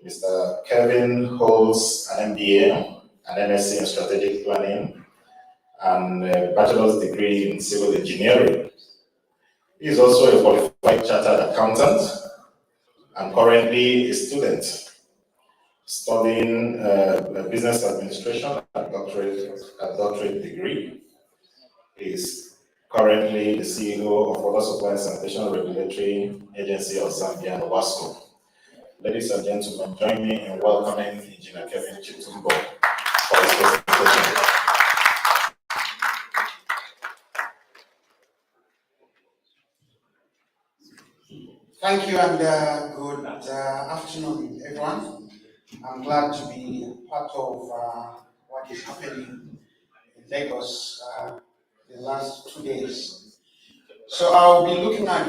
Mr. Kevin holds an MBA, an MSc in Strategic Planning, and a bachelor's degree in Civil Engineering. He is also a qualified chartered accountant and currently a student studying business administration at doctorate degree. He is currently the CEO of Water Supply and Sanitation Regulatory Agency of Zambia, Wasco. Ladies and gentlemen, join me in welcoming Engineer Kevin Chitumbo for his presentation. Thank you and good afternoon, everyone. I'm glad to be part of what is happening in Lagos the last 2 days. So I'll be looking at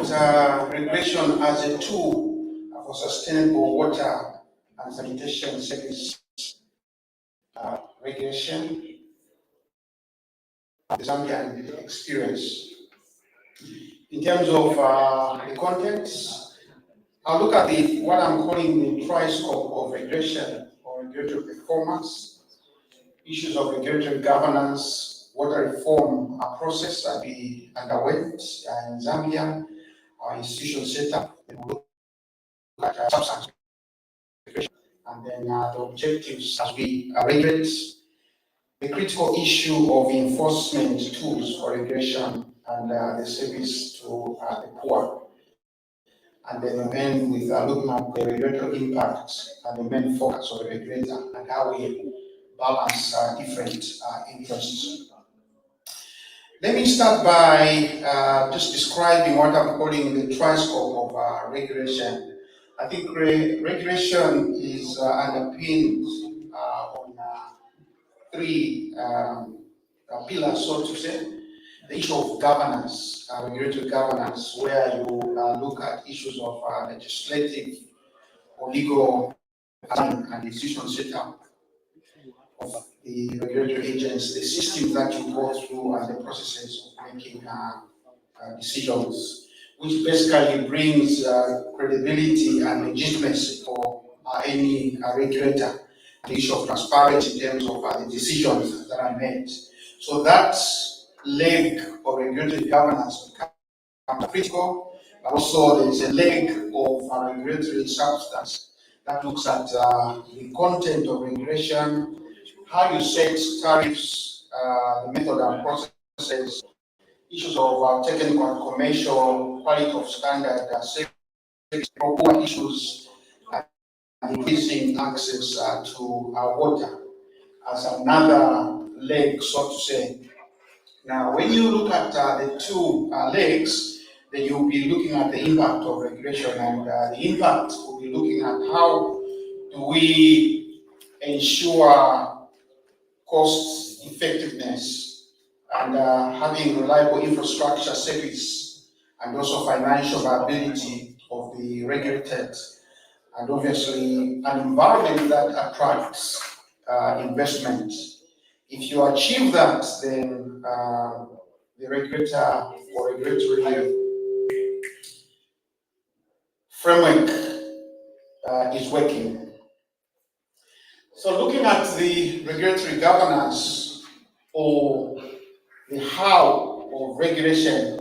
regulation as a tool for sustainable water and sanitation service regulation, the Zambian experience. In terms of the contents, I'll look at what I'm calling the tri-scope of regulation or regulatory performance, issues of regulatory governance, water reform process that we underwent in Zambia, our institutional setup, and we'll look at substance regulation, and then the objectives as we regulate, the critical issue of enforcement tools for regulation and the service to the poor. And then end with looking at the regulatory impact and the main focus of the regulator and how we balance different interests. Let me start by just describing what I'm calling the tri-scope of regulation. I think regulation is underpinned on three pillars, so to say. The issue of governance, regulatory governance, where you look at issues of legislative or legal and institutional setup of the regulatory agents, the systems that you go through and the processes of making decisions, which basically brings credibility and legitimacy for any regulator. The issue of transparency in terms of the decisions that are made. So that leg of regulatory governance becomes critical, but also there is a leg of regulatory substance that looks at the content of regulation, how you set tariffs, the method and processes, issues of technical and commercial, quality of standard, service, poor issues, and increasing access to water as another leg, so to say. Now, when you look at the two legs, then you'll be looking at the impact of regulation, and the impact will be looking at how do we ensure cost effectiveness and having reliable infrastructure service and also financial viability of the regulated, and obviously an environment that attracts investment. If you achieve that, then the regulator or regulatory framework is working. So looking at the regulatory governance or the how of regulation,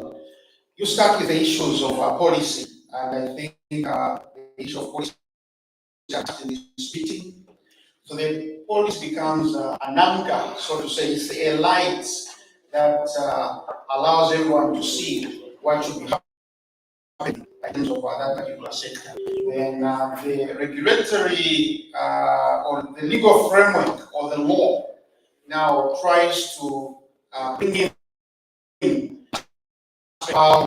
you start with the issues of policy. And I think the issue of policy is meeting. So the policy becomes an anchor, so to say. It's a light that allows everyone to see what should be happening in terms of that particular sector. Then the regulatory or the legal framework or the law now tries to bring in how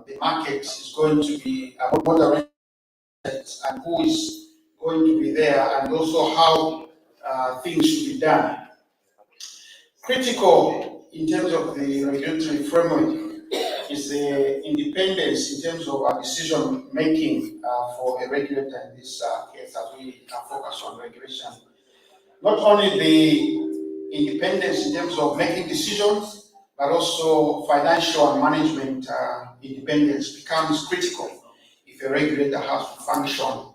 the market is going to be moderated and who is going to be there, and also how things should be done. Critical in terms of the regulatory framework is the independence in terms of decision making for a regulator in this case, as we focus on regulation. Not only the independence in terms of making decisions, but also financial and management independence becomes critical if a regulator has to function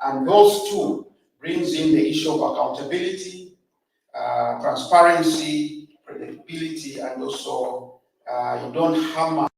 And those two brings in the issue of accountability, transparency, predictability, and also you don't hammer.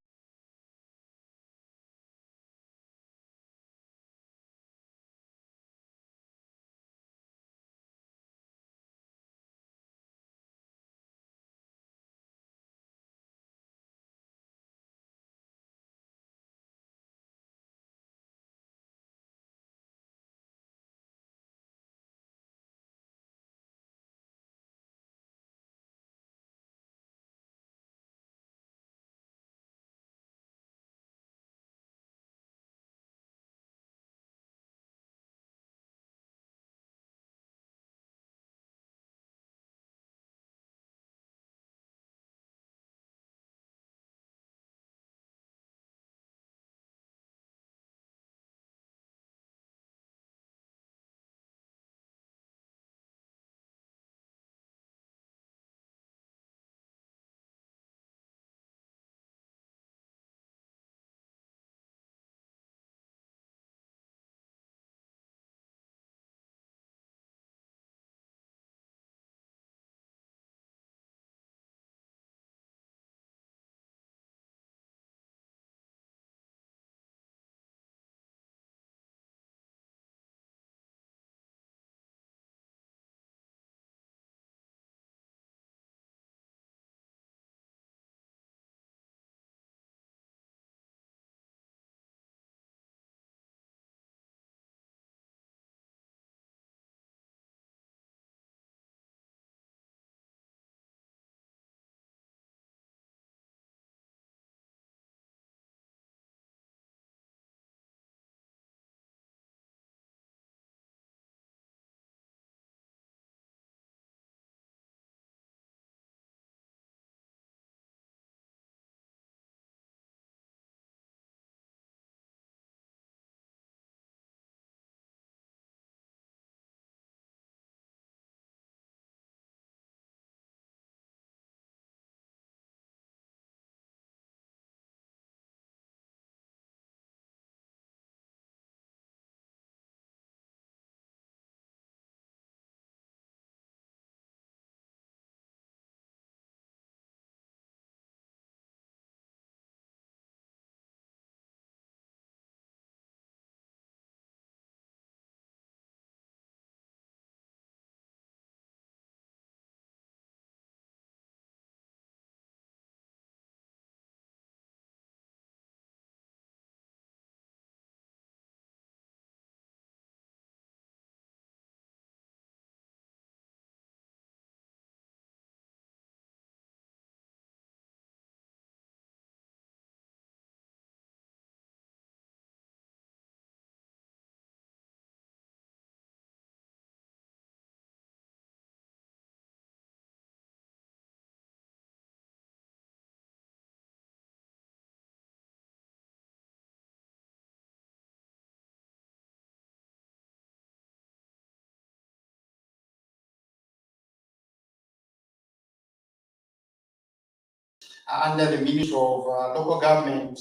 Under the Ministry of Local Government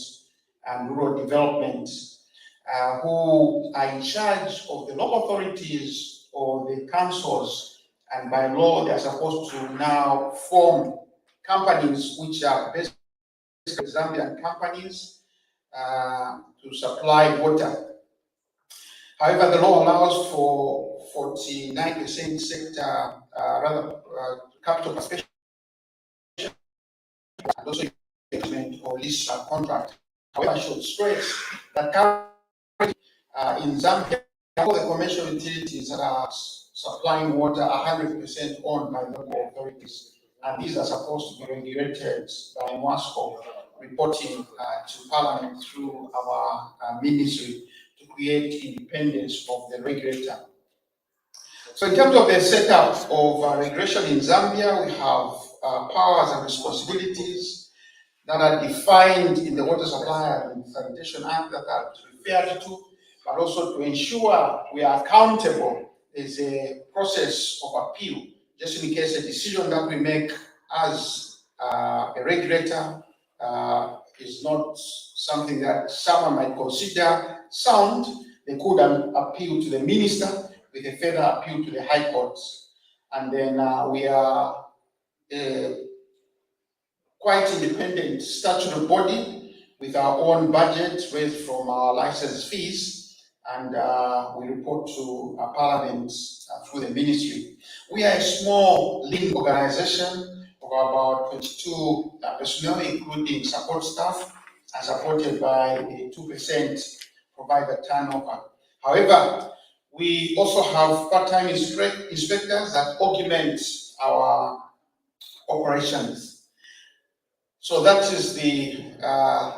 and Rural Development, who are in charge of the local authorities or the councils, and by law they are supposed to now form companies which are basically Zambian companies to supply water. However, the law allows for 49% sector, capital participation, and also investment or lease contract. However, I should stress that currently in Zambia, all the commercial utilities that are supplying water are 100% owned by local authorities, and these are supposed to be regulated by MWASCO, reporting to Parliament through our ministry to create independence of the regulator. So in terms of the setup of regulation in Zambia, we have powers and responsibilities that are defined in the Water Supply and Sanitation Act that are referred to, but also to ensure we are accountable. There's a process of appeal, just in case a decision that we make as a regulator is not something that someone might consider sound, they could appeal to the minister with a further appeal to the High Court. And then we are quite independent statutory body with our own budget raised from our license fees, and we report to Parliament through the ministry. We are a small lean organization of about 22 personnel, including support staff, and supported by a 2% provider turnover. However, we also have part-time inspectors that augment our operations. So that is the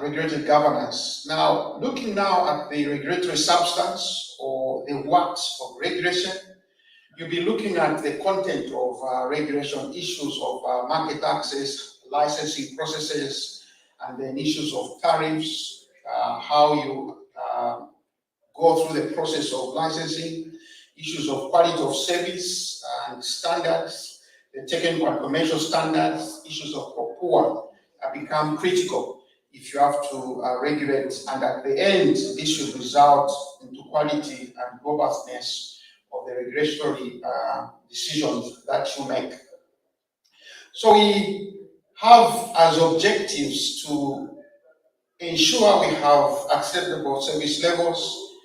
regulatory governance. Now, looking now at the regulatory substance or the what of regulation, you'll be looking at the content of regulation, issues of market access, licensing processes, and then issues of tariffs, how you go through the process of licensing, issues of quality of service and standards, the technical and commercial standards, issues of POA become critical if you have to regulate, and at the end, this should result into quality and robustness of the regulatory decisions that you make. So we have as objectives to ensure we have acceptable service levels,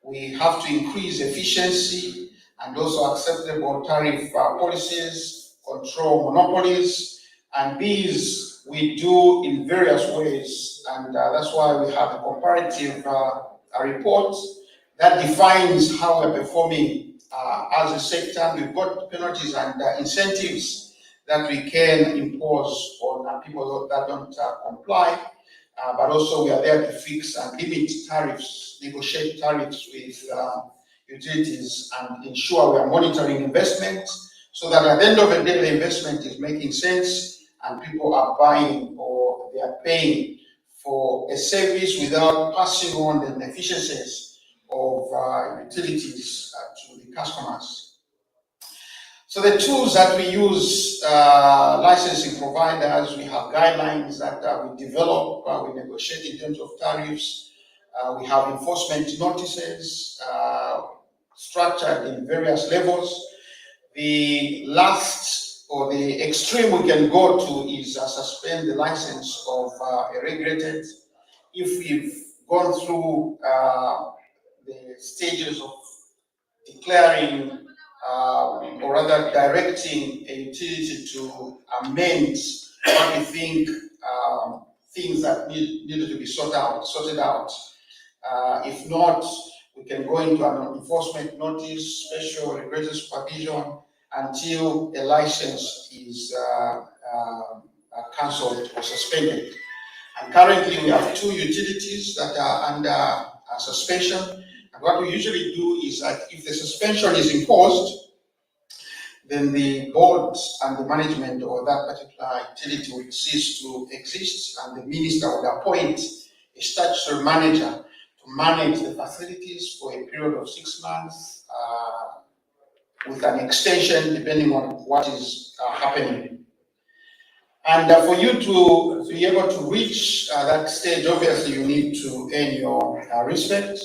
we have to increase efficiency and also acceptable tariff policies, control monopolies, and these we do in various ways, and that's why we have a comparative report that defines how we're performing as a sector. We've got penalties and incentives that we can impose on people that don't comply, but also we are there to fix and limit tariffs, negotiate tariffs with utilities, and ensure we are monitoring investment so that at the end of the day, the investment is making sense and people are buying or they are paying for a service without passing on the efficiencies of utilities to the customers. So the tools that we use, licensing providers, we have guidelines that we develop, we negotiate in terms of tariffs, we have enforcement notices structured in various levels. The last or the extreme we can go to is suspend the license of a regulated if we've gone through the stages of declaring or rather directing a utility to amend what we think things that needed to be sorted out. If not, we can go into an enforcement notice, special regulatory supervision, until a license is cancelled or suspended. And currently we have 2 utilities that are under suspension. And what we usually do is that if the suspension is imposed, then the board and the management of that particular utility will cease to exist, and the minister would appoint a statutory manager to manage the facilities for a period of 6 months, with an extension depending on what is happening. And for you to be able to reach that stage, obviously you need to earn your respect,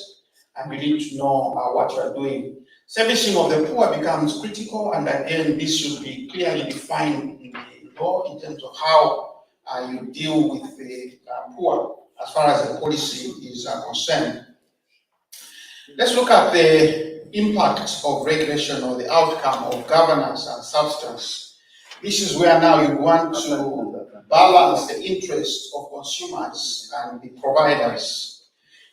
and you need to know what you are doing. Servicing of the poor becomes critical, and again, this should be clearly defined in the law in terms of how you deal with the poor as far as the policy is concerned. Let's look at the impact of regulation or the outcome of governance and substance. This is where now you want to balance the interests of consumers and the providers.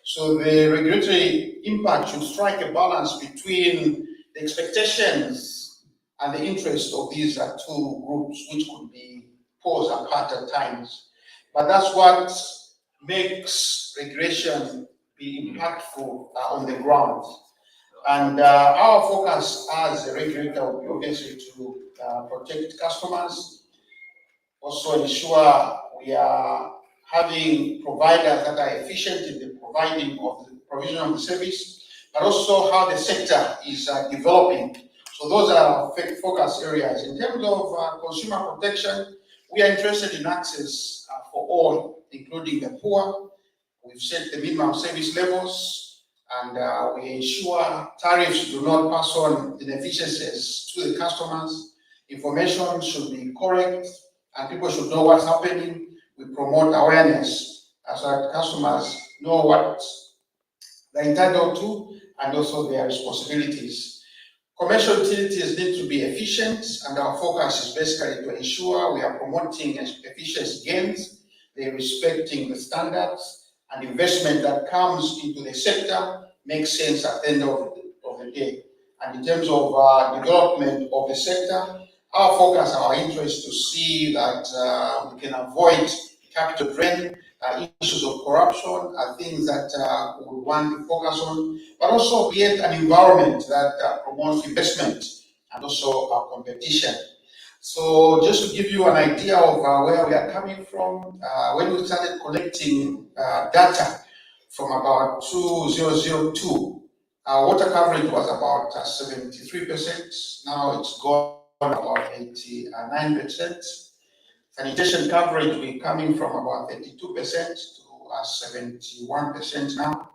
So the regulatory impact should strike a balance between the expectations and the interests of these 2 groups, which could be poles apart at times. But that's what makes regulation be impactful on the ground. And our focus as a regulator will be obviously to protect customers, also ensure we are having providers that are efficient in the provision of the service, but also how the sector is developing. So those are our focus areas. In terms of consumer protection, we are interested in access for all, including the poor. We've set the minimum service levels, and we ensure tariffs do not pass on inefficiencies to the customers. Information should be correct, and people should know what's happening. We promote awareness as our customers know what they're entitled to and also their responsibilities. Commercial utilities need to be efficient, and our focus is basically to ensure we are promoting efficiency gains, they're respecting the standards, and investment that comes into the sector makes sense at the end of the day. And in terms of development of the sector, our focus, our interest to see that we can avoid capital drain, issues of corruption are things that we want to focus on, but also create an environment that promotes investment and also competition. So just to give you an idea of where we are coming from, when we started collecting data from about 2002, our water coverage was about 73%. Now it's gone about 89%. Sanitation coverage, we're coming from about 32% to 71% now.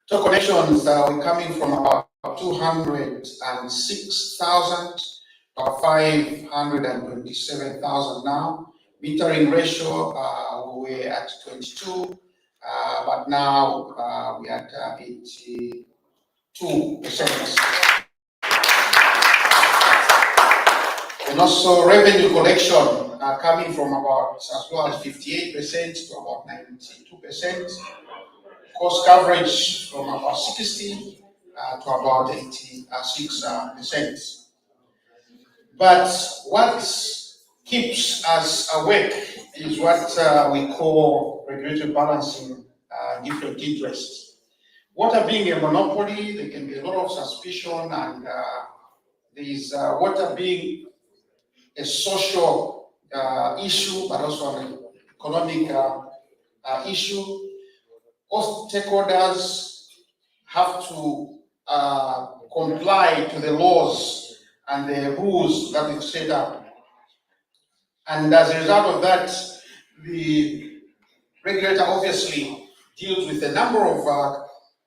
So connections, we're coming from about 206,000 to 527,000 now. Metering ratio, we were at 22, but now we're at 82%. And also revenue collection coming from about as low as 58% to about 92%. Cost coverage from about 60 to about 86%. But what keeps us awake is what we call regulatory balancing different interests. Water being a monopoly, there can be a lot of suspicion, and there is water being a social issue, but also an economic issue. All stakeholders have to comply to the laws and the rules that we've set up. And as a result of that, the regulator obviously deals with a number of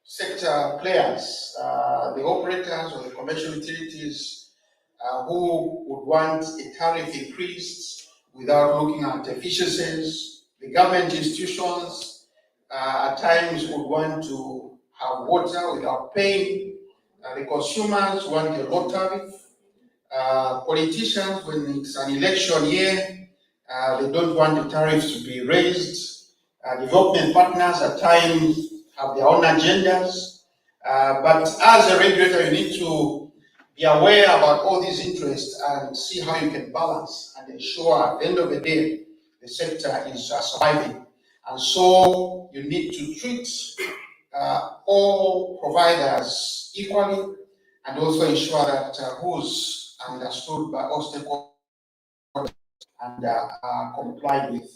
sector players, the operators or the commercial utilities who would want a tariff increased without looking at efficiencies. The government institutions at times would want to have water without paying. The consumers want a low tariff. Politicians, when it's an election year, they don't want the tariffs to be raised. Development partners at times have their own agendas. But as a regulator, you need to be aware about all these interests and see how you can balance and ensure at the end of the day, the sector is surviving. And so you need to treat all providers equally and also ensure that rules are understood by all stakeholders and are complied with.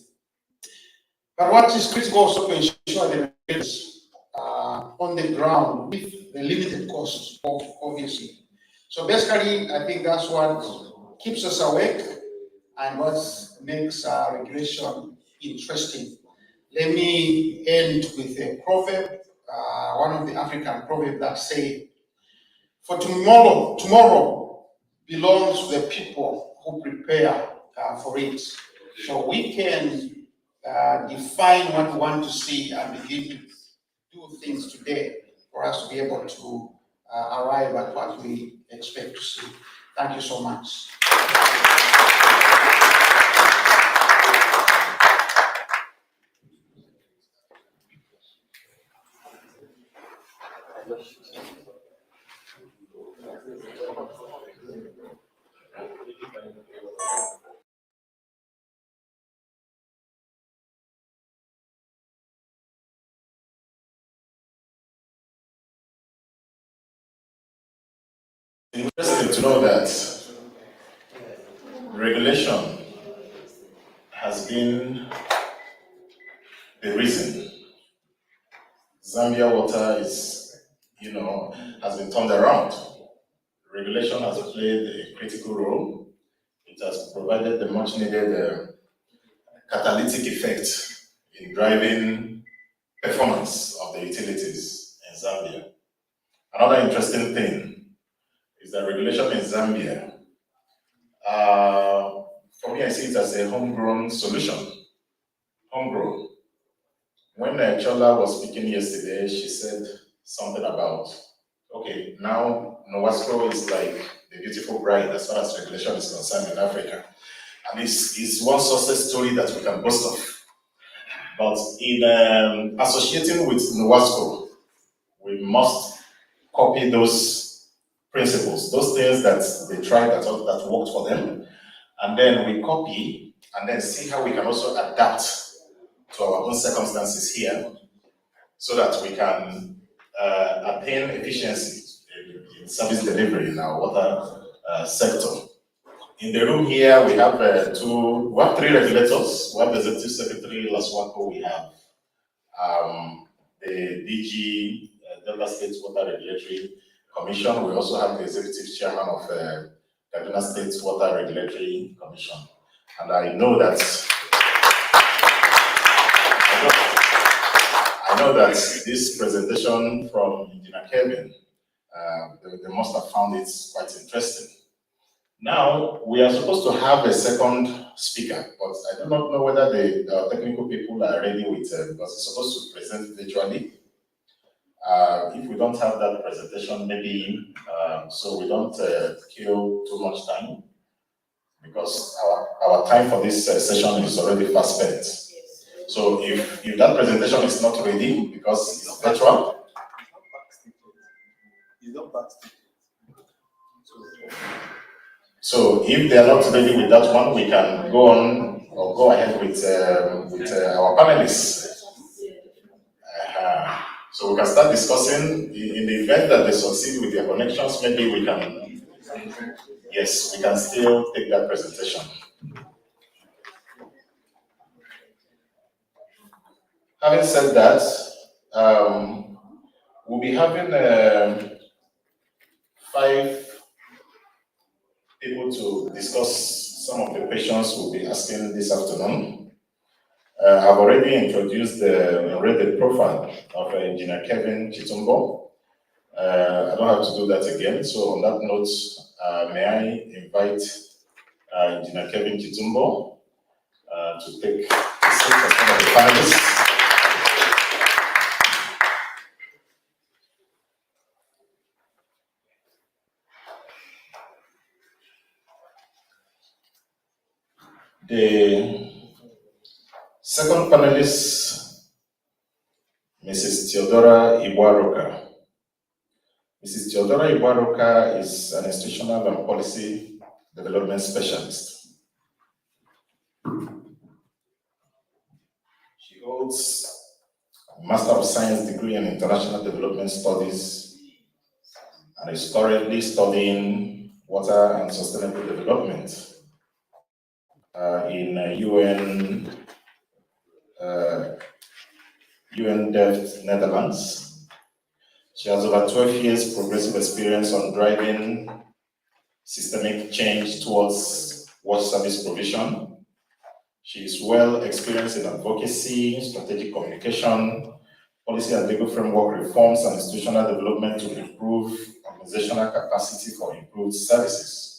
But what is critical also to ensure the regulators on the ground with the limited costs, obviously. So basically, I think that's what keeps us awake and what makes regulation interesting. Let me end with a proverb, one of the African proverbs that say, for tomorrow belongs to the people who prepare for it. So we can define what we want to see and begin to do things today for us to be able to arrive at what we expect to see. Thank you so much. Interesting to know that regulation has been the reason Zambia water is, has been turned around. Regulation has played a critical role. It has provided the much needed catalytic effect in driving performance of the utilities in Another interesting thing is that regulation in Zambia, for me, I see it as a homegrown solution. Homegrown. When Chola was speaking yesterday, she said something about, okay, now Nowasco is like the beautiful bride as far as regulation is concerned in Africa. And it's one success story that we can boast of. But in associating with Nowasco, we must copy those principles, those things that they tried that worked for them, and then we copy and then see how we can also adapt to our own circumstances here so that we can attain efficiency in service delivery in our water sector. In the room here, we have three regulators. We have the Executive Secretary, Laswako, we have the DG, Delta State Water Regulatory Commission. We also have the Executive Chairman of Kaduna State Water Regulatory Commission. And I know that this presentation from Engineer Kevin, they must have found it quite interesting. Now, we are supposed to have a second speaker, but I do not know whether the technical people are ready with because it's supposed to present virtually. If we don't have that presentation, maybe so we don't kill too much time, because our time for this session is already fast spent. So if that presentation is not ready because it's virtual, so if they are not ready with that one, we can go on or go ahead with our panelists. So we can start discussing. In the event that they succeed with their connections, maybe we can, yes, we can still take that presentation. Having said that, we'll be having 5 people to discuss some of the questions we'll be asking this afternoon. I've already introduced read the profile of Engineer Kevin Chitumbo. I don't have to do that again. So on that note, may I invite Engineer Kevin Chitumbo to take the seat as one of the panelists. The second panelist, Mrs. Theodora Iwaroka. Mrs. Theodora Iwaroka is an institutional and policy development specialist. She holds a Master of Science degree in International Development Studies and is currently studying water and sustainable development in UN Delft, Netherlands. She has over 12 years progressive experience on driving systemic change towards water service provision. She is well experienced in advocacy, strategic communication, policy and legal framework reforms, and institutional development to improve organizational capacity for improved services.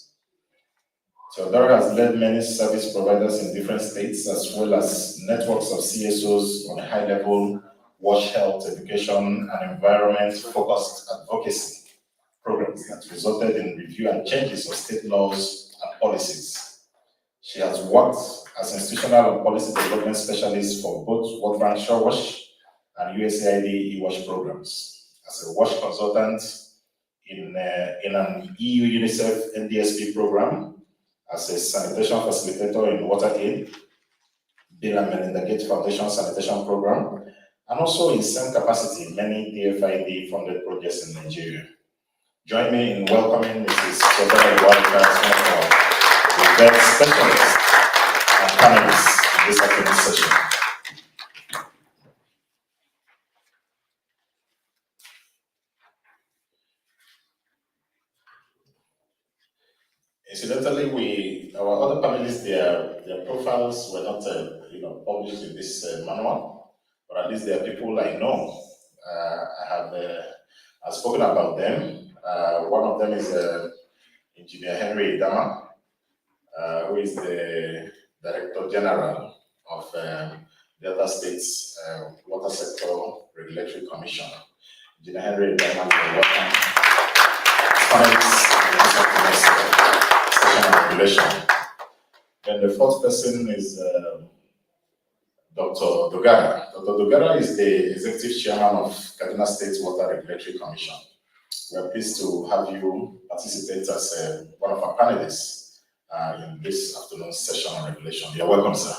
Theodora has led many service providers in different states, as well as networks of CSOs on a high-level wash, health, education, and environment-focused advocacy programs that resulted in review and changes of state laws and policies. She has worked as institutional and policy development specialist for both World Bank Shore Wash and USAID e-wash programs. As a wash consultant in an EU UNICEF NDSP program, as a sanitation facilitator in WaterAid, Bill and Melinda Gates Foundation Sanitation Program, and also in same capacity in many DFID funded projects in Nigeria. Join me in welcoming Mrs. Theodora Iwaroka as one of our event specialists and panelists in this afternoon session. Incidentally, our other panelists, their profiles were not published in this manual, but at least they are people I know. I have I've spoken about them. One of them is Engineer Henry Idama, who is the Director General of the other states Water Sector Regulatory Commission. Engineer Henry Idama, welcome. Station of Regulation. Then the fourth person is Dr. Dogara. Dr. Dogara is the Executive Chairman of Kaduna State Water Regulatory Commission. We are pleased to have you participate as one of our panelists in this afternoon's session on regulation. You're welcome, sir.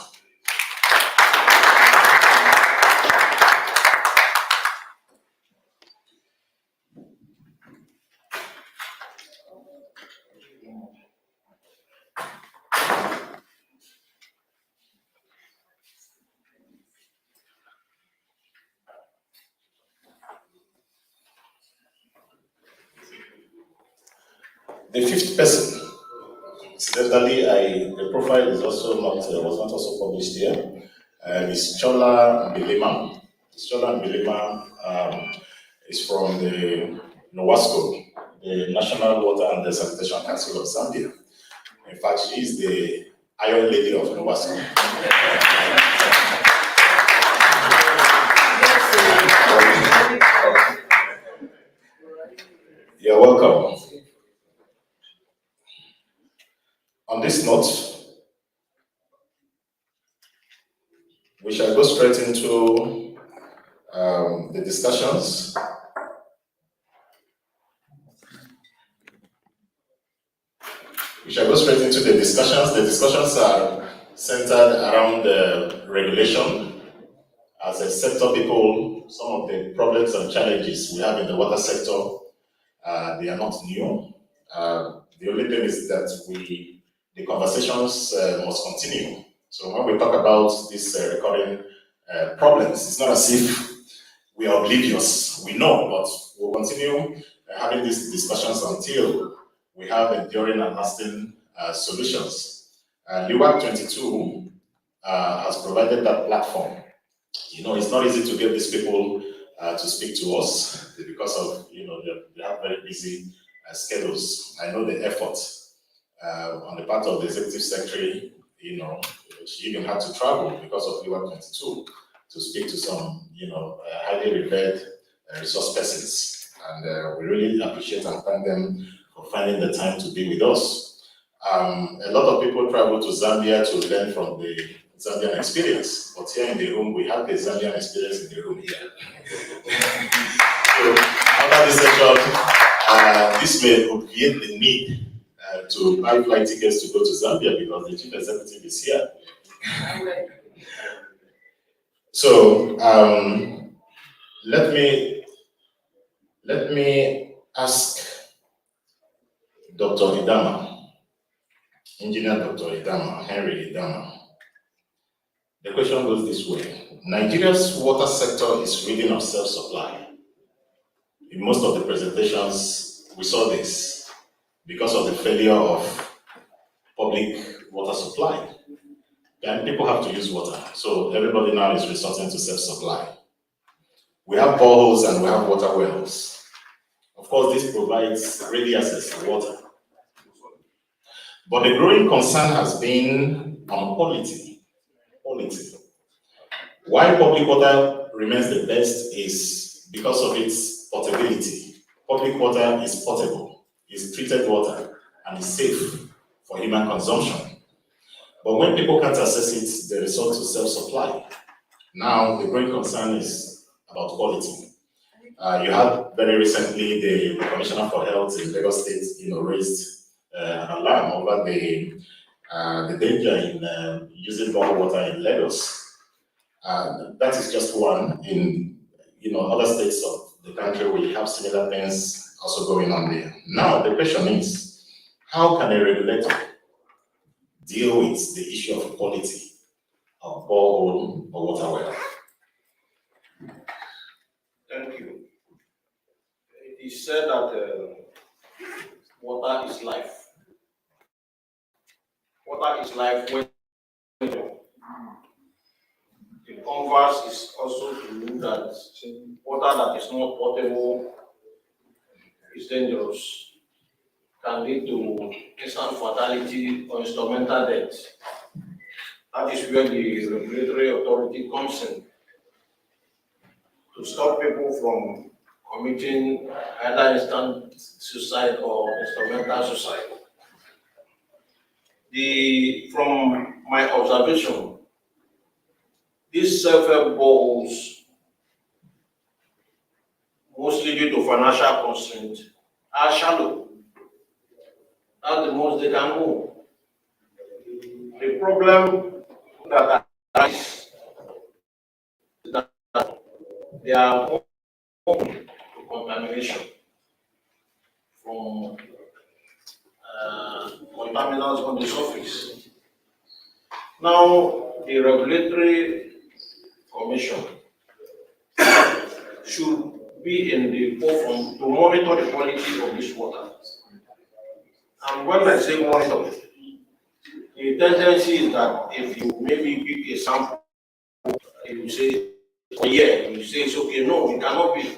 The fifth person, incidentally, the profile is also was not also published here. Is Chola Mbilima. Chola Mbilima is from the NOWASCO, the National Water and Sanitation Council of Zambia. In fact, she is the Iron Lady of NOWASCO. You're welcome. On this note, we shall go straight into the discussions. We shall go straight into the discussions. The discussions are centered around the regulation. As a sector people, some of the problems and challenges we have in the water sector, they are not new. The only thing is that the conversations must continue. So when we talk about these recurring problems, it's not as if we are oblivious. We know, but we'll continue having these discussions until we have enduring and lasting solutions. LUAC 22 has provided that platform. You know, it's not easy to get these people to speak to us because of, they have very busy schedules. I know the effort on the part of the executive secretary, she even had to travel because of LUAC 22 to speak to some, highly revered resource persons. And we really appreciate and thank them for finding the time to be with us. A lot of people travel to Zambia to learn from the Zambian experience, but here in the room, we have the Zambian experience in the room here. So after this session, this may obviate the need to buy flight tickets to go to Zambia because the chief executive is here. So let me ask Dr. Idama, Engineer Dr. Idama, Henry Idama. The question goes this way. Nigeria's water sector is reading of self-supply. In most of the presentations, we saw this because of the failure of public water supply. And people have to use water. So everybody now is resorting to self-supply. We have boreholes and we have water wells. Of course, this provides ready access to water. But the growing concern has been on quality. Why public water remains the best is because of its portability. Public water is portable, is treated water, and is safe for human consumption. But when people can't access it, they resort to self-supply. Now, the growing concern is about quality. You had very recently the Commissioner for Health in Lagos State, raised an alarm over the danger in using bottled water in Lagos. That is just one. In other states of the country, we have similar things also going on there. Now, the question is, how can a regulator deal with the issue of quality of borehole or water well? Thank you. It is said that water is life. Water is life when the converse is also true that water that is not potable is dangerous, can lead to instant fatality or instrumental death. That is where the regulatory authority comes in to stop people from committing either instant suicide or instrumental suicide. From my observation, these self-help goals, mostly due to financial constraints, are shallow. That's the most they can go. The problem that arises is that they are open to contamination from contaminants on the surface. Now, the regulatory commission should be in the forefront to monitor the quality of this water. And when I say monitor, the tendency is that if you maybe pick a sample, you say, oh yeah, you say it's okay. No, it cannot be.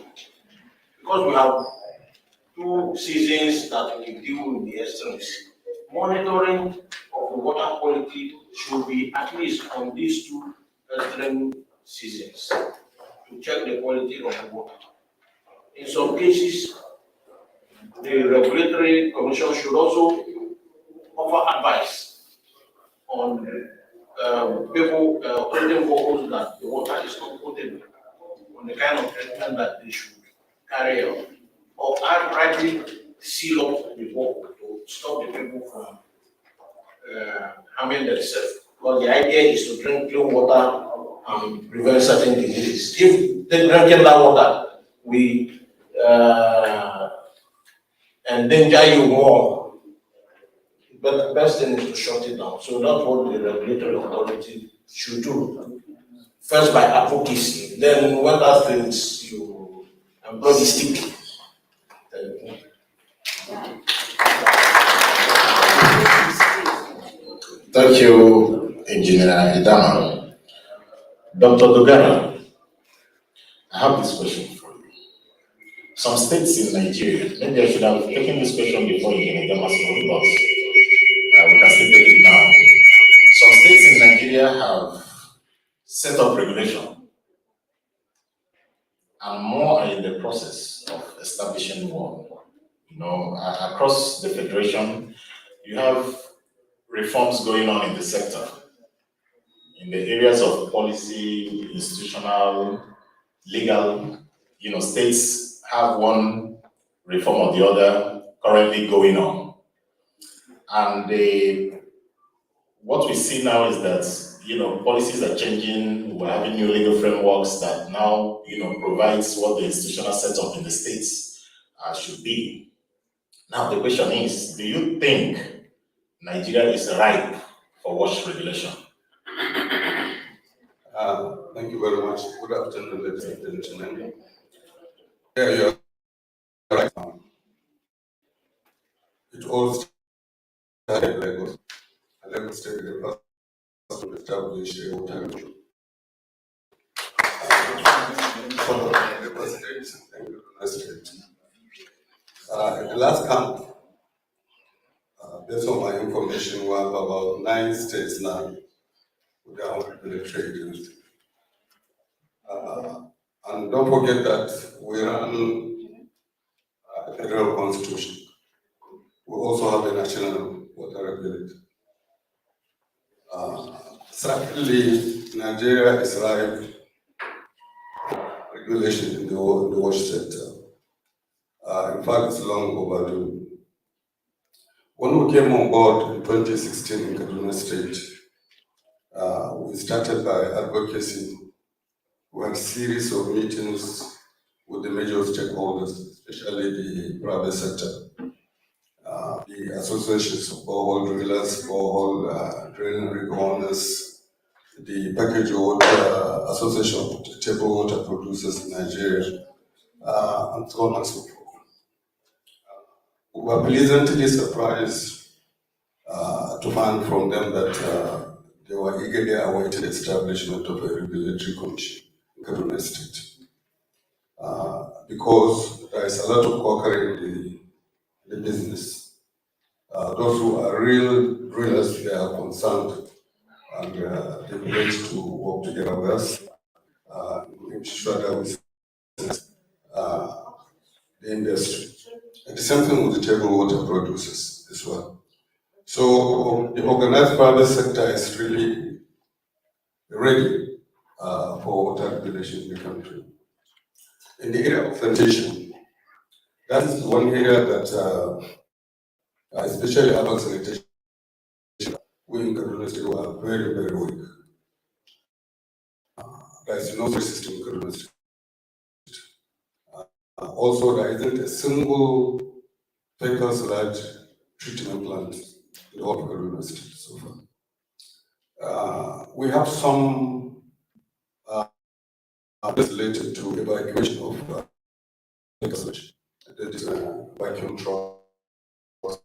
Because we have 2 seasons that we deal with the extremes. Monitoring of the water quality should be at least on these 2 extreme seasons to check the quality of the water. In some cases, the regulatory commission should also offer advice on people operating boreholes that the water is not potable, on the kind of treatment that they should carry out, or outrightly seal up the borehole to stop the people from harming themselves. Because the idea is to drink clean water and prevent certain diseases. If they drinking that water, we endanger you more. But the best thing is to shut it down. So that's what the regulatory authority should do. First by advocacy, then when that things you employ the stick. Thank you, Engineer Idama. Dr. Dogara, I have this question for you. Some states in Nigeria, maybe I should have taken this question before Engineer Idama spoke, but we can still take it now. Some states in Nigeria have set up regulation and more are in the process of establishing one. Across the federation, you have reforms going on in the sector, in the areas of policy, institutional, legal. States have one reform or the other currently going on. And what we see now is that, policies are changing. We're having new legal frameworks that now, provides what the institutional setup in the states should be. Now, the question is, do you think Nigeria is ripe for wash regulation? Thank you very much. Good afternoon, ladies and gentlemen. Yeah, you're right. It all started in Lagos. Lagos State, the first to establish a water regulation. Lagos State and Kaduna State. In the last count, based on my information, we have about 9 states now with their own regulatory agency. And don't forget that we run a federal constitution. We also have a national water regulator. Certainly, Nigeria is ripe regulation in the wash sector. In fact, it's long overdue. When we came on board in 2016 in Kaduna State, we started by advocacy. We had a series of meetings with the major stakeholders, especially the private sector, the associations of borehole drillers, borehole drilling rig owners, the package water association of table water producers in Nigeria, and so on and so forth. We were pleasantly surprised to find from them that they were eagerly awaiting the establishment of a regulatory commission in Kaduna State. because there is a lot of quackery in the business. Those who are real drillers, they are concerned and they pledge to work together with us, make sure that we the industry. And the same thing with the table water producers as well. So the organized private sector is really ready for water regulation in the country. In the area of sanitation, that is one area that, especially urban sanitation, we in Kaduna State are very, very weak. There is no system in Kaduna State. Also, there isn't a single fecal sludge treatment plant in all of Kaduna State so far. We have some related to evacuation of fecal sludge. That is vacuum trucks.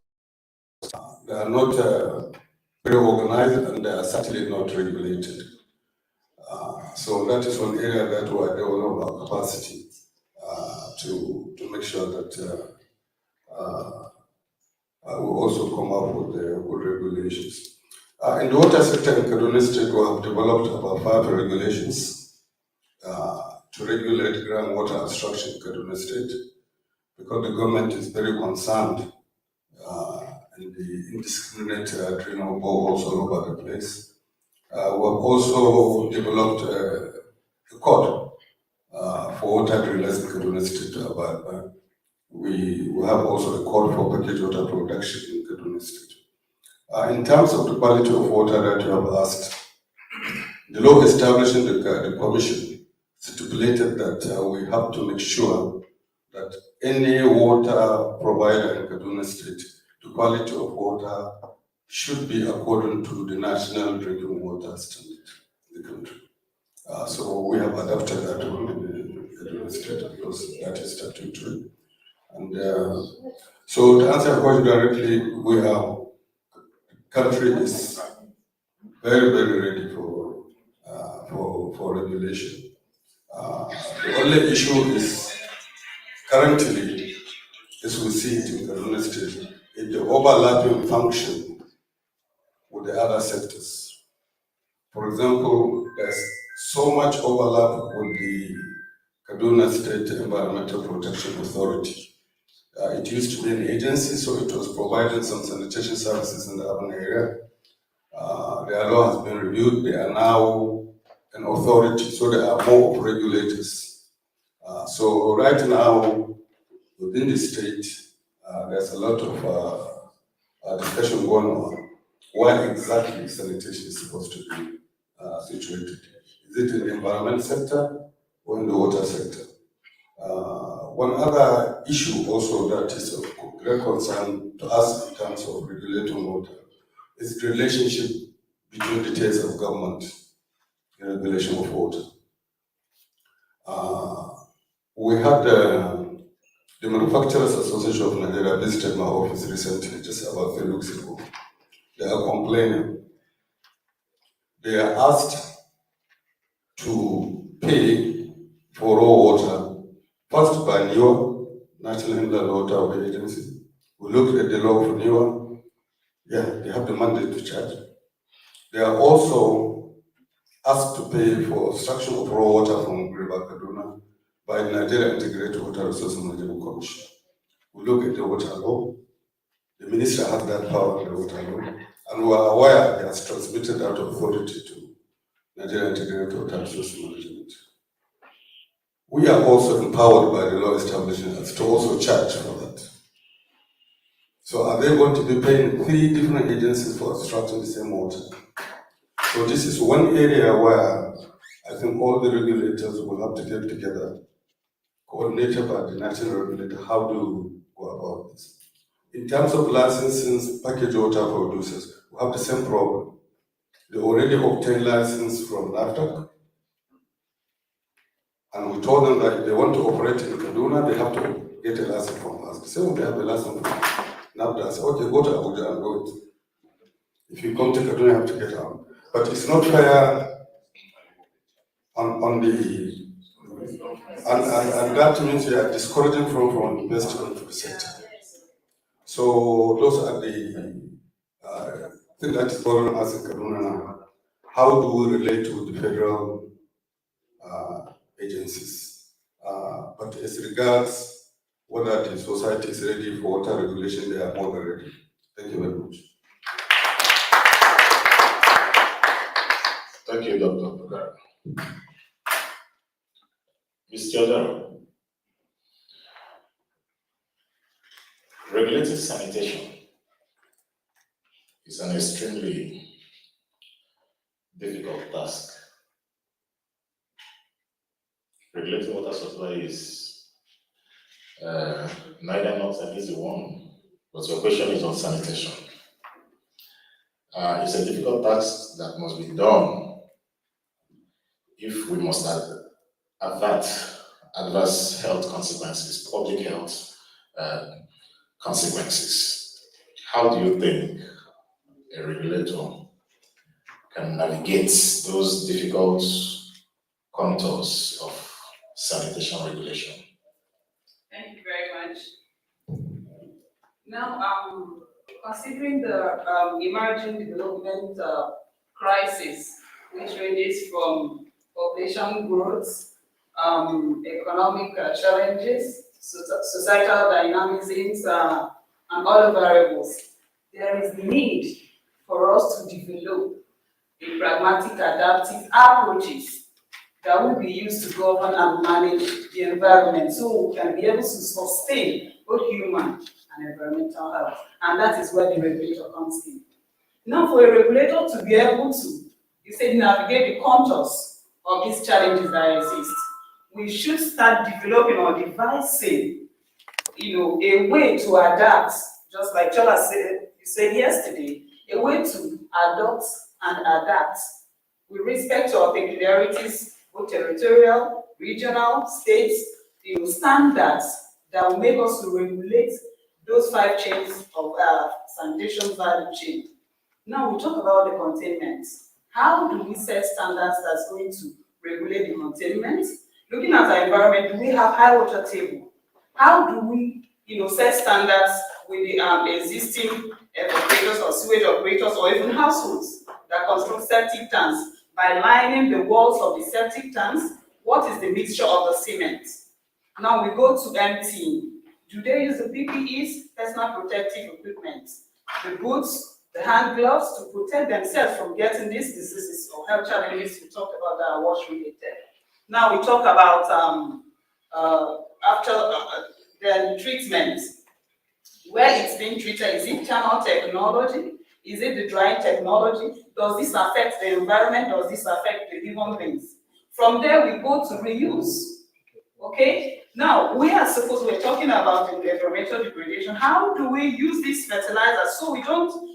They are not very organized and they are certainly not regulated. So that is one area that we are developing our capacity to make sure that we also come up with good regulations. In the water sector in Kaduna State, we have developed about 5 regulations to regulate groundwater abstraction in Kaduna State, because the government is very concerned in the indiscriminate drilling of boreholes all over the place. We have also developed a code for water drillers in Kaduna State to abide by. We have also a code for package water production in Kaduna State. In terms of the quality of water that you have asked, the law establishing the commission stipulated that we have to make sure that any water provider in Kaduna State, the quality of water should be according to the national drinking water standard in the country. So we have adopted that one in Kaduna State because that is statutory. And so to answer your question directly, country is very, very ready for regulation. The only issue is currently, as we see it in Kaduna State, is the overlapping function with the other sectors. For example, there's so much overlap with the Kaduna State Environmental Protection Authority. It used to be an agency, so it was providing some sanitation services in the urban area. Their law has been reviewed. They are now an authority, so there are more regulators. So right now, within the state, there's a lot of discussion going on. Why exactly sanitation is supposed to be situated? Is it in the environment sector or in the water sector? One other issue also that is of great concern to us in terms of regulating water is the relationship between the tiers of government in regulation of water. We had the Manufacturers Association of Nigeria visited my office recently, just about 3 weeks ago. They are complaining. They are asked to pay for raw water, first by NIWA, National Inland Water Agency. We looked at the law for NIWA. Yeah, they have the mandate to charge. They are also asked to pay for extraction of raw water from River Kaduna by the Nigeria Integrated Water Resource Management Commission. We look at the water law. The minister has that power in the water law, and we are aware he has transmitted that authority to Nigeria Integrated Water Resource Management. We are also empowered by the law establishing us to also charge for that. So are they going to be paying 3 different agencies for extracting the same water? So this is one area where I think all the regulators will have to get together, coordinated by the national regulator, how to go about this. In terms of licensing packaged water producers, we have the same problem. They already obtained license from NAFDAC, and we told them that if they want to operate in Kaduna, they have to get a license from us. So they have a license from NAFDAC. I said, okay, go to Abuja and go it. If you come to Kaduna, you have to get out. But it's not fair on the And that means we are discouraging from investment to the sector. So those are the thing that is bothering us in Kaduna now. How do we relate with the federal agencies? But as regards whether the society is ready for water regulation, they are more than ready. Thank you very much. Thank you, Dr. Pagara. Mr. Odaro, regulating sanitation is an extremely difficult task. Regulating water supply is neither not an easy one, but your question is on sanitation. It's a difficult task that must be done if we must avert adverse health consequences, public health consequences. How do you think a regulator can navigate those difficult contours of sanitation regulation? Thank you very much. Now, considering the emerging development crisis, which ranges from population growth, economic challenges, societal dynamisms, and other variables, there is need for us to develop a pragmatic, adaptive approaches that will be used to govern and manage the environment so we can be able to sustain both human and environmental health. And that is where the regulator comes in. Now, for a regulator to be able to, you said, navigate the contours of these challenges that exist, we should start developing or devising, a way to adapt, just like Chola said, you said yesterday, a way to adopt and adapt with respect to our peculiarities, both territorial, regional, states, standards that will make us to regulate those 5 chains of sanitation value chain. Now we talk about the containment. How do we set standards that's going to regulate the containment? Looking at our environment, do we have high water table? How do we, set standards with the existing operators or sewage operators or even households that construct septic tanks by lining the walls of the septic tanks? What is the mixture of the cement? Now we go to emptying. Do they use the PPEs, personal protective equipment, the boots, the hand gloves to protect themselves from getting these diseases or health challenges we talked about that are wash related? Now we talk about after the treatment, where it's being treated. Is it channel technology? Is it the drying technology? Does this affect the environment? Does this affect the human beings? From there, we go to reuse. Okay? Now, we're talking about environmental degradation. How do we use these fertilizers so we don't,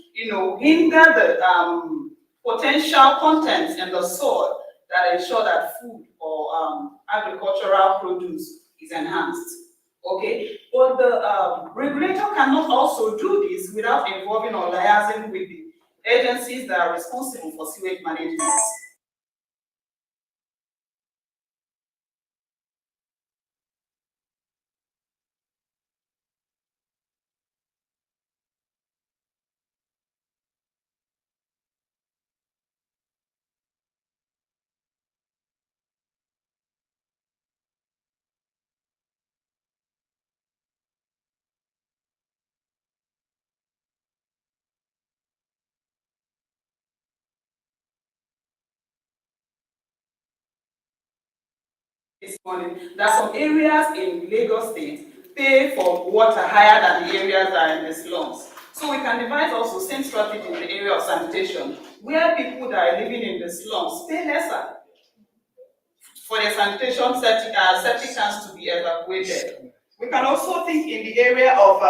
hinder the potential contents in the soil that ensure that food or agricultural produce is enhanced? Okay, but the regulator cannot also do this without involving or liaising with the agencies that are responsible for sewage management. This morning that some areas in Lagos State pay for water higher than the areas that are in the slums. So we can devise also same strategy in the area of sanitation, where people that are living in the slums pay lesser for the sanitation septic tanks to be evacuated. We can also think in the area of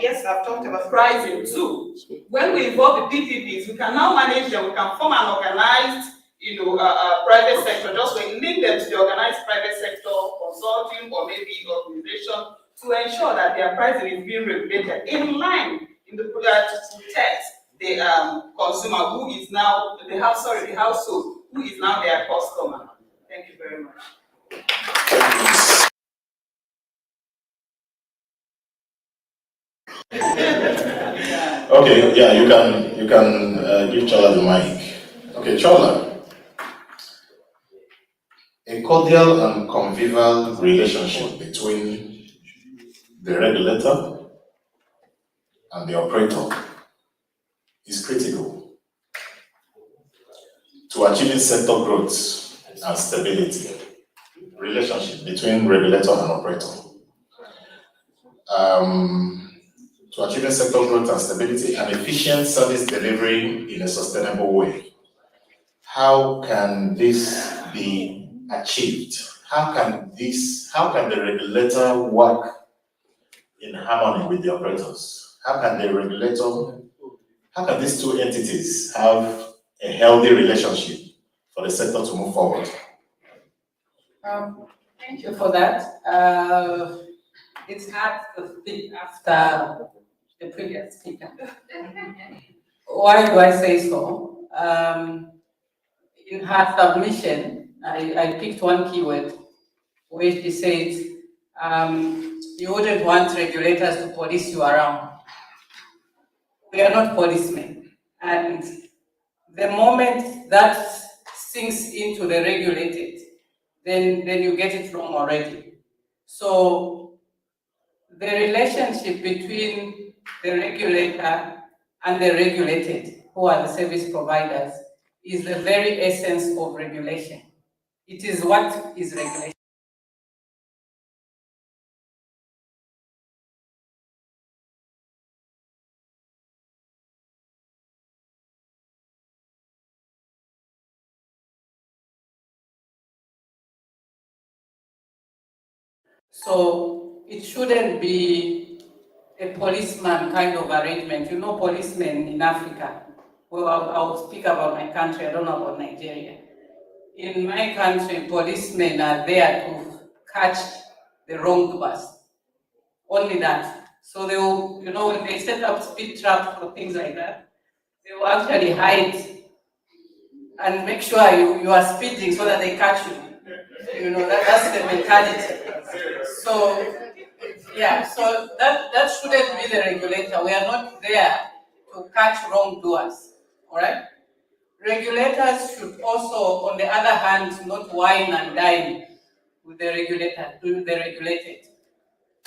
yes, I've talked about pricing too. When we involve the PPPs, we can now manage them. We can form an organized, private sector. Just link them to the organized private sector, consulting or maybe organization to ensure that their pricing is being regulated in line in the product to protect the consumer who is now the household who is now their customer. Thank you very much. Okay, yeah, you can give Chola the mic. Okay, Chola. A cordial and convivial relationship between the regulator and the operator is critical to achieving sector growth and stability. Relationship between regulator and operator. To achieving sector growth and stability and efficient service delivery in a sustainable way. How can this be achieved? How can the regulator work in harmony with the operators? How can these two entities have a healthy relationship for the sector to move forward? Thank you for that. It's hard to speak after the previous speaker. Why do I say so? In her submission, I picked one keyword where she said, you wouldn't want regulators to police you around. We are not policemen. And the moment that sinks into the regulated, then you get it wrong already. So the relationship between the regulator and the regulated, who are the service providers, is the very essence of regulation. It is what is regulation. So it shouldn't be a policeman kind of arrangement. You know, policemen in Africa. Well, I'll speak about my country. I don't know about Nigeria. In my country, policemen are there to catch the wrongdoers. Only that. So they will, when they set up speed traps or things like that, they will actually hide and make sure you are speeding so that they catch you. That's the mentality. So, yeah, so that shouldn't be the regulator. We are not there to catch wrongdoers, all right? Regulators should also, on the other hand, not wine and dine with the regulated.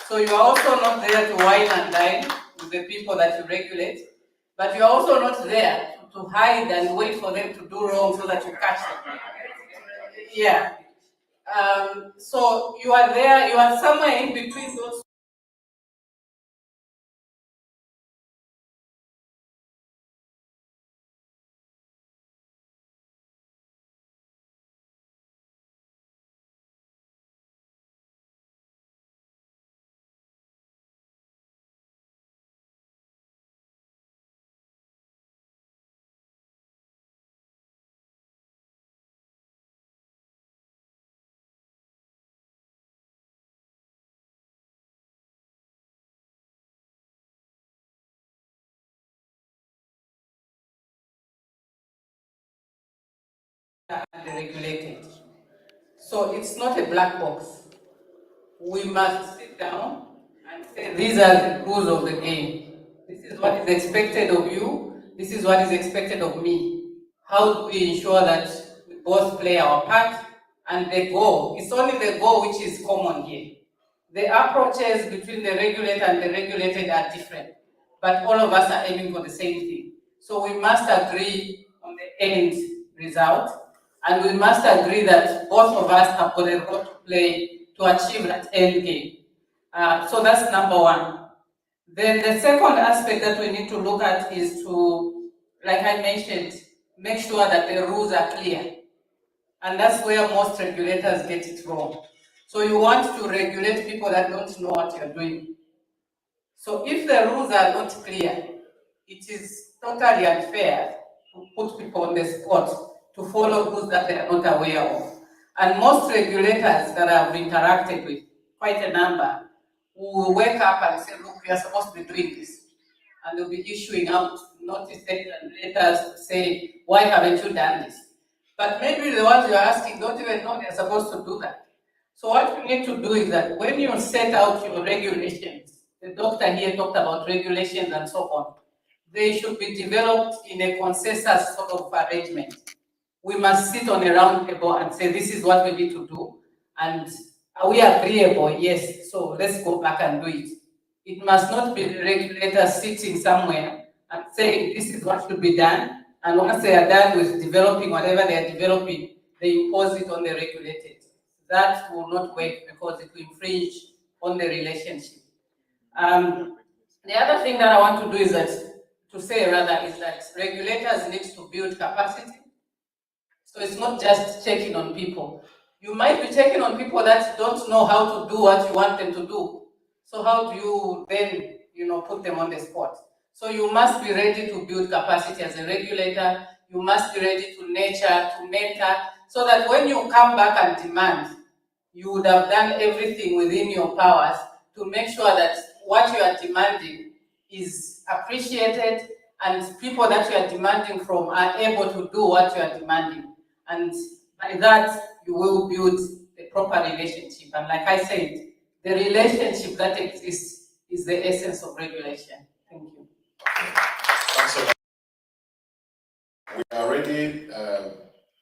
So you are also not there to wine and dine with the people that you regulate, but you are also not there to hide and wait for them to do wrong so that you catch them. Yeah. So you are there, you are somewhere in between those. And regulated. So it's not a black box. We must sit down and say, these are the rules of the game. This is what is expected of you. This is what is expected of me. How do we ensure that we both play our part and the goal? It's only the goal which is common here. The approaches between the regulator and the regulated are different, but all of us are aiming for the same thing. So we must agree on the end result, and we must agree that both of us have got a role to play to achieve that end game. So that's number one. Then the second aspect that we need to look at is to, like I mentioned, make sure that the rules are clear. And that's where most regulators get it wrong. So you want to regulate people that don't know what you're doing. So if the rules are not clear, it is totally unfair to put people on the spot to follow rules that they are not aware of. And most regulators that I've interacted with, quite a number, will wake up and say, look, we are supposed to be doing this. And they'll be issuing out notices and letters to say, why haven't you done this? But maybe the ones you're asking don't even know they're supposed to do that. So what you need to do is that when you set out your regulations, the doctor here talked about regulations and so on, they should be developed in a consensus sort of arrangement. We must sit on a round table and say, this is what we need to do. And are we agreeable? Yes. So let's go back and do it. It must not be the regulators sitting somewhere and saying, this is what should be done. And once they are done with developing whatever they are developing, they impose it on the regulated. That will not work because it will infringe on the relationship. The other thing that I want to do is that, to say rather, is that regulators need to build capacity. So it's not just checking on people. You might be checking on people that don't know how to do what you want them to do. So how do you then, put them on the spot? So you must be ready to build capacity as a regulator. You must be ready to nurture, to mentor, so that when you come back and demand, you would have done everything within your powers to make sure that what you are demanding is appreciated and people that you are demanding from are able to do what you are demanding. And by that, you will build the proper relationship. And like I said, the relationship that exists is the essence of regulation. Thank you. Thanks so much. We are already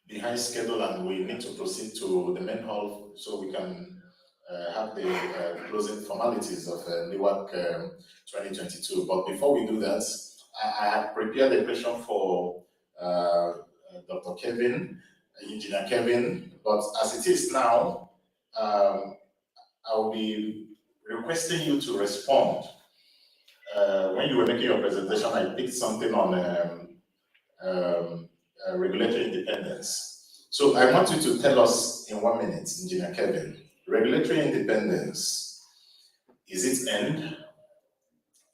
behind schedule and we need to proceed to the main hall so we can have the closing formalities of NEWAC 2022. But before we do that, I have prepared a question for Dr. Kevin, Engineer Kevin, but as it is now, I'll be requesting you to respond. When you were making your presentation, I picked something on regulatory independence. So I want you to tell us in 1 minute, Engineer Kevin, regulatory independence, is it earned?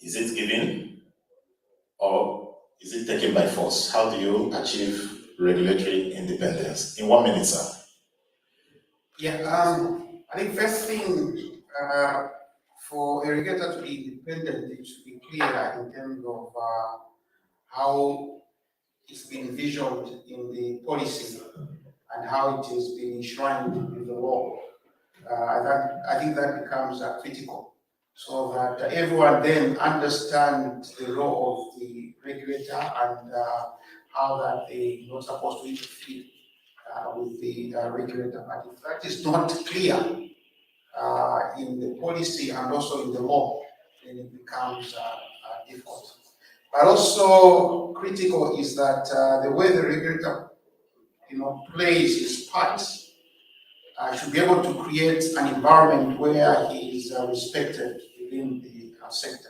Is it given? Or is it taken by force? How do you achieve regulatory independence? In 1 minute, sir. Yeah, I think first thing, for a regulator to be independent, it should be clear in terms of how it's been envisioned in the policy and how it has been enshrined in the law. I think that becomes critical, so that everyone then understands the role of the regulator and how that they are not supposed to interfere with the regulator. But if that is not clear in the policy and also in the law, then it becomes difficult. But also critical is that the way the regulator, plays his part should be able to create an environment where he is respected within the sector.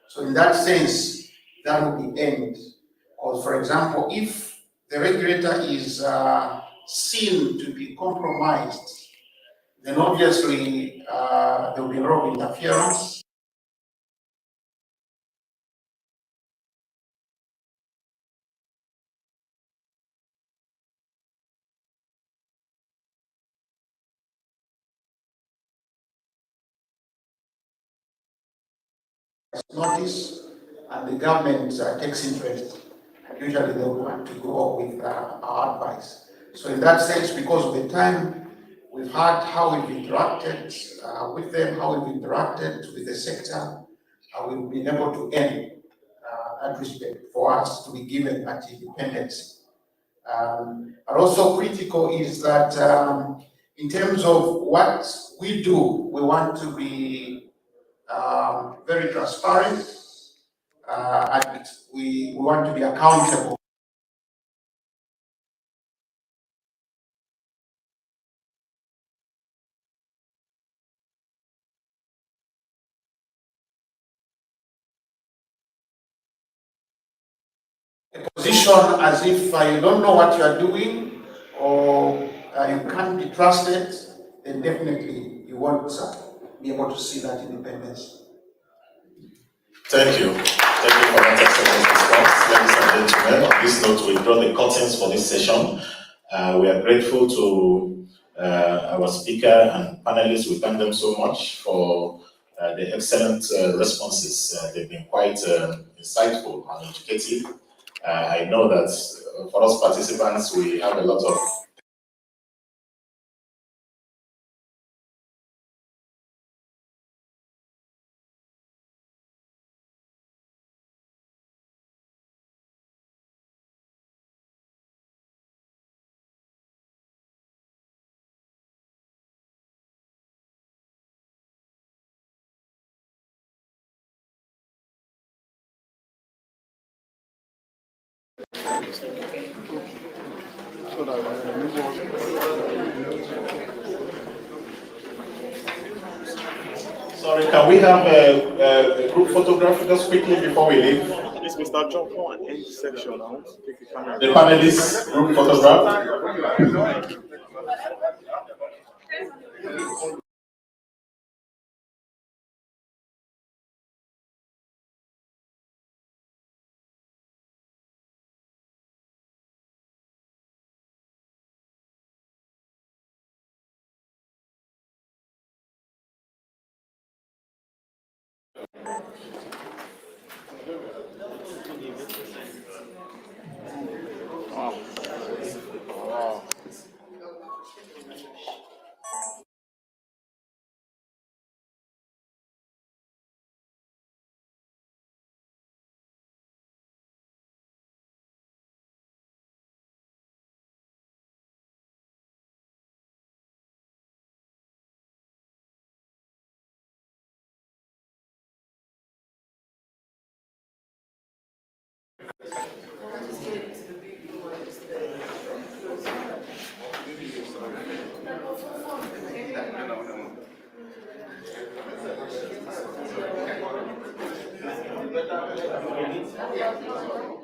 So in that sense, that will be aimed. Or for example, if the regulator is seen to be compromised, then obviously there will be a lot of interference. Notice, and the government takes interest, and usually they want to go with our advice. So in that sense, because of the time we've had, how we've interacted with them, how we've interacted with the sector, we've been able to end that respect for us to be given that independence. But also critical is that in terms of what we do, we want to be very transparent, and we want to be accountable. A position as if you don't know what you are doing or you can't be trusted, then definitely you won't be able to see that independence. Thank you. Thank you for that excellent response. Ladies and gentlemen, on this note, we draw the curtains for this session. We are grateful to our speaker and panelists. We thank them so much for the excellent responses. They've been quite insightful and educative. I know that for us participants, we have a lot of Sorry, can we have a group photograph just quickly before we leave? Please, Mr. John, come on end section. I want to take the camera. The panelists group photograph.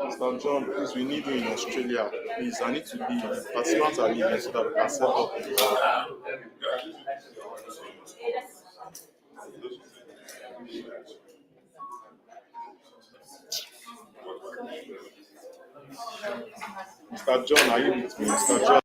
Mr. John, please, we need you in Australia. Please, I need to leave. Participants are leaving so that we can set up. Mr. John, are you with me? Mr. John.